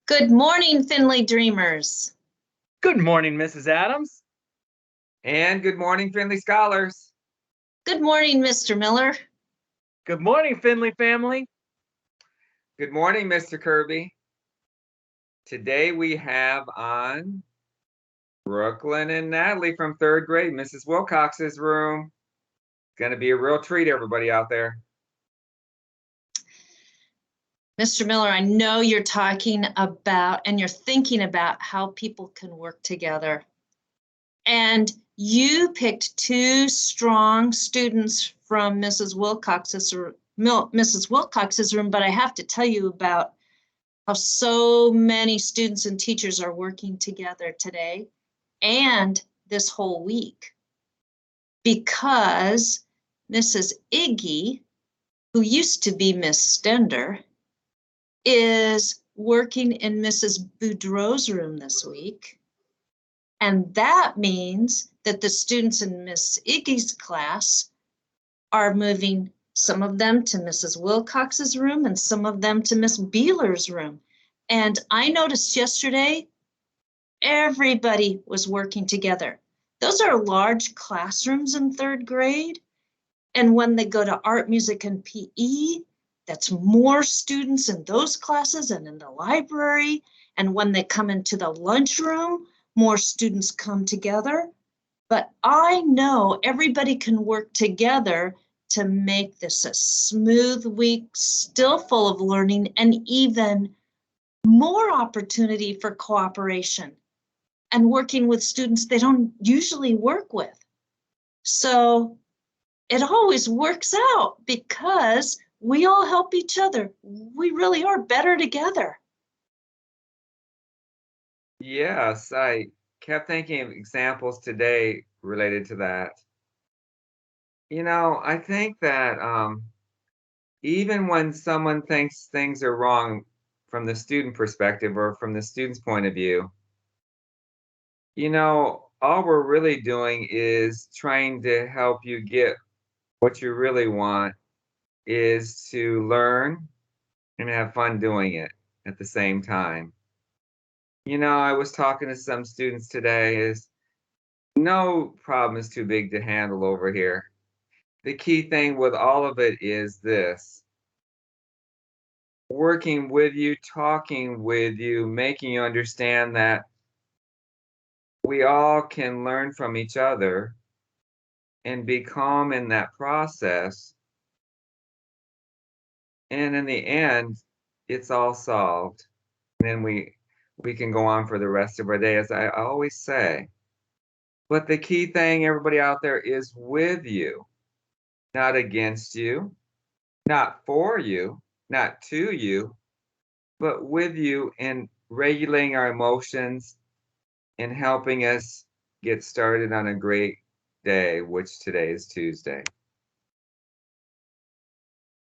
Good morning, Findlay Dreamers. Good morning, Mrs. Adams. And good morning, Findlay Scholars. Good morning, Mr. Miller. Good morning, Findlay family. Good morning, Mr. Kirby. Today we have on Brooklyn and Natalie from third grade, Mrs. Wilcox's room. It's going to be a real treat, everybody out there. Mr. Miller, I know you're talking about and you're thinking about how people can work together. And you picked two strong students from Mrs. Wilcox's room, but I have to tell you about how so many students and teachers are working together today and this whole week, because Mrs. Iggy, who used to be Miss Stender, is working in Mrs. Boudreau's room this week. And that means that the students in Miss Iggy's class are moving some of them to Mrs. Wilcox's room and some of them to Miss Beeler's room. And I noticed yesterday, everybody was working together. Those are large classrooms in third grade. And when they go to art, music, and PE, that's more students in those classes and in the library. And when they come into the lunchroom, more students come together. But I know everybody can work together to make this a smooth week, still full of learning, and even more opportunity for cooperation and working with students they don't usually work with. So it always works out because we all help each other. We really are better together. Yes, I kept thinking of examples today related to that. You know, I think that even when someone thinks things are wrong from the student perspective or from the student's point of view, you know, all we're really doing is trying to help you get what you really want, is to learn and have fun doing it at the same time. You know, I was talking to some students today, is no problem is too big to handle over here. The key thing with all of it is this: working with you, talking with you, making you understand that we all can learn from each other and be calm in that process. And in the end, it's all solved. And then we can go on for the rest of our day, as I always say. But the key thing, everybody out there, is with you, not against you, not for you, not to you, but with you in regulating our emotions and helping us get started on a great day, which today is Tuesday.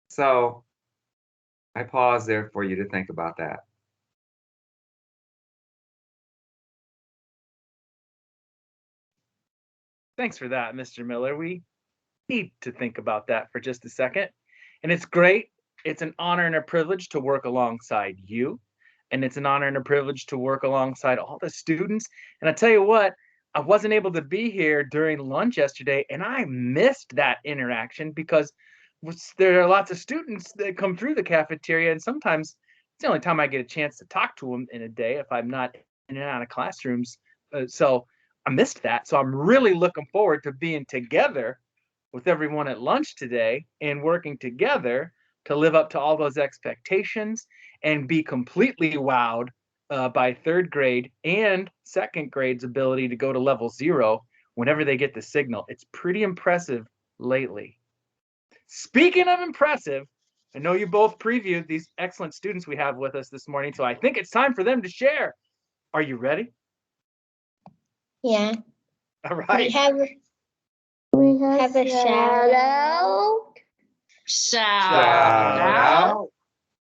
So I pause there for you to think about that. Thanks for that, Mr. Miller. We need to think about that for just a second. And it's great. It's an honor and a privilege to work alongside you. And it's an honor and a privilege to work alongside all the students. And I tell you what, I wasn't able to be here during lunch yesterday, and I missed that interaction because there are lots of students that come through the cafeteria, and sometimes it's the only time I get a chance to talk to them in a day if I'm not in and out of classrooms. So I missed that. So I'm really looking forward to being together with everyone at lunch today and working together to live up to all those expectations and be completely wowed by third grade and second grade's ability to go to level 0 whenever they get the signal. It's pretty impressive lately. Speaking of impressive, I know you both previewed these excellent students we have with us this morning, so I think it's time for them to share. Are you ready? Yeah. All right. We have a shout out. Shout out.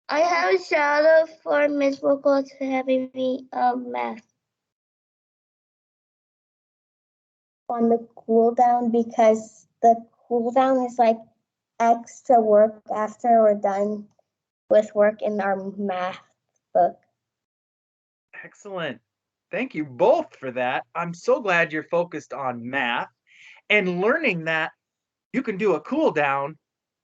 I have a shout out for Miss Wilcox for having me math on the cool down, because the cool down is like extra work after we're done with work in our math book. Excellent. Thank you both for that. I'm so glad you're focused on math and learning that you can do a cool down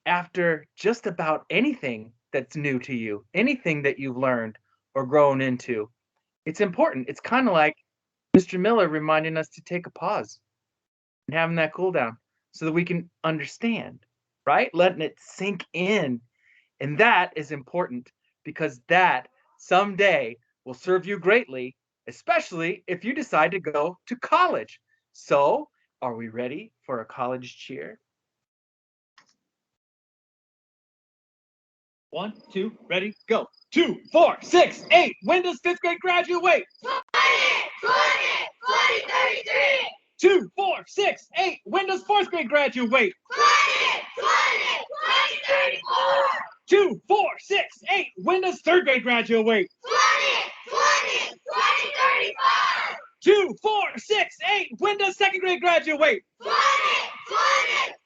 after just about anything that's new to you, anything that you've learned or grown into. It's important. It's kind of like Mr. Miller reminding us to take a pause and having that cool down so that we can understand, right? Letting it sink in. And that is important because that someday will serve you greatly, especially if you decide to go to college. So, are we ready for a college cheer? 1, 2, ready, go. 2, 4, 6, 8. When does 5th grade graduate? 20, 33. 2, 4, 6, 8. When does 4th grade graduate? 20, 34. 2, 4, 6, 8. When does 3rd grade graduate? 20, 35. 2, 4, 6, 8. When does 2nd grade graduate? 20, 36.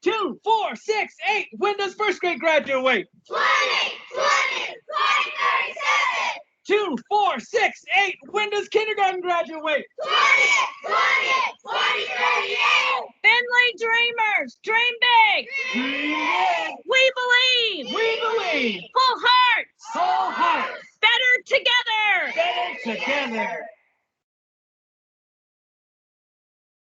2, 4, 6, 8. When does 1st grade graduate? 20, 37. 2, 4, 6, 8. When does kindergarten graduate? 20, 38. Finley Dreamers, dream big. We believe. We believe. Full hearts. Whole hearts. Better together. Better together.